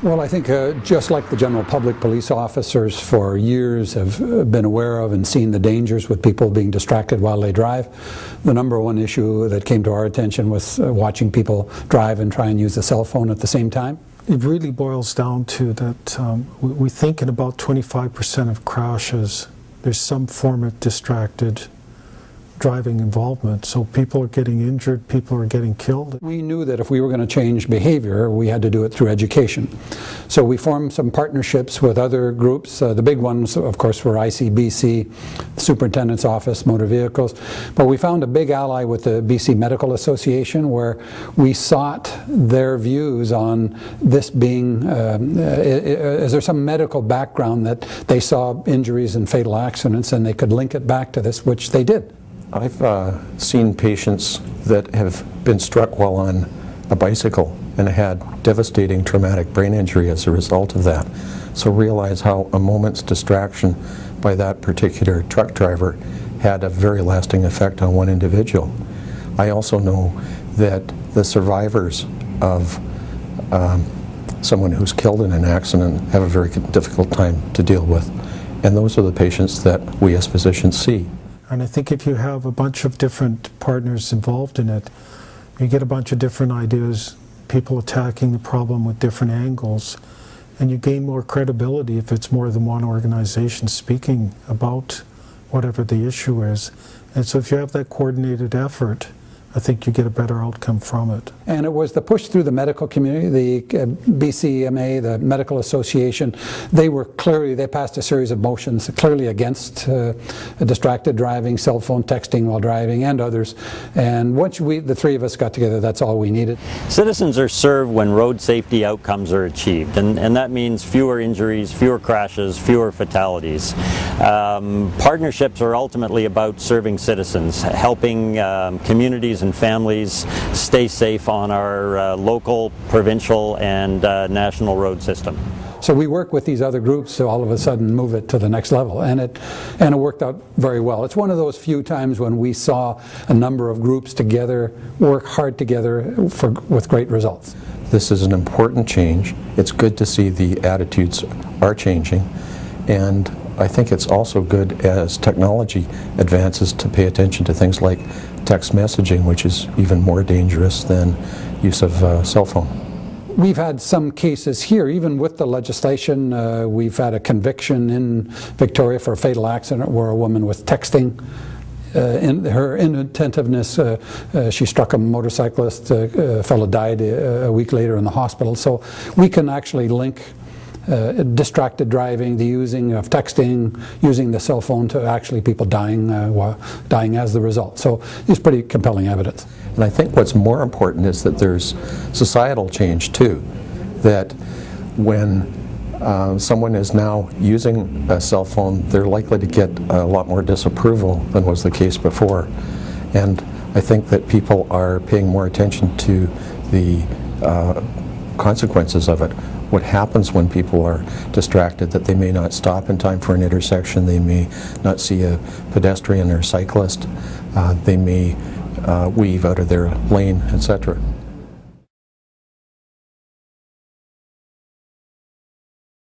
Well, I think just like the general public, police officers for years have been aware of and seen the dangers with people being distracted while they drive. The number one issue that came to our attention was watching people drive and try and use a cell phone at the same time. It really boils down to that we think in about 25% of crashes there's some form of distracted driving involvement. So people are getting injured, people are getting killed. We knew that if we were going to change behavior, we had to do it through education. So we formed some partnerships with other groups. The big ones, of course, were ICBC, the Superintendent's Office, Motor Vehicles. But we found a big ally with the BC Medical Association, where we sought their views on this being, is there some medical background that they saw injuries and fatal accidents and they could link it back to this, which they did. I've seen patients that have been struck while on a bicycle and had devastating traumatic brain injury as a result of that. So realize how a moment's distraction by that particular truck driver had a very lasting effect on one individual. I also know that the survivors of someone who's killed in an accident have a very difficult time to deal with. And those are the patients that we as physicians see. And I think if you have a bunch of different partners involved in it, you get a bunch of different ideas, people attacking the problem with different angles, and you gain more credibility if it's more than one organization speaking about whatever the issue is. And so if you have that coordinated effort, I think you get a better outcome from it. And it was the push through the medical community, the BCMA, the Medical Association. They passed a series of motions clearly against distracted driving, cell phone texting while driving, and others. And once the three of us got together, that's all we needed. Citizens are served when road safety outcomes are achieved, and that means fewer injuries, fewer crashes, fewer fatalities. Partnerships are ultimately about serving citizens, helping communities and families stay safe on our local, provincial, and national road system. So we work with these other groups to all of a sudden move it to the next level, and it worked out very well. It's one of those few times when we saw a number of groups together work hard together with great results. This is an important change. It's good to see the attitudes are changing, and I think it's also good as technology advances to pay attention to things like text messaging, which is even more dangerous than use of cell phone. We've had some cases here, even with the legislation. We've had a conviction in Victoria for a fatal accident where a woman was texting. In her inattentiveness, she struck a motorcyclist. A fellow died a week later in the hospital. So we can actually link distracted driving, the using of texting, using the cell phone to actually people dying as the result. So it's pretty compelling evidence. And I think what's more important is that there's societal change too, that when someone is now using a cell phone, they're likely to get a lot more disapproval than was the case before. And I think that people are paying more attention to the consequences of it. What happens when people are distracted, that they may not stop in time for an intersection, they may not see a pedestrian or cyclist, they may weave out of their lane, etc.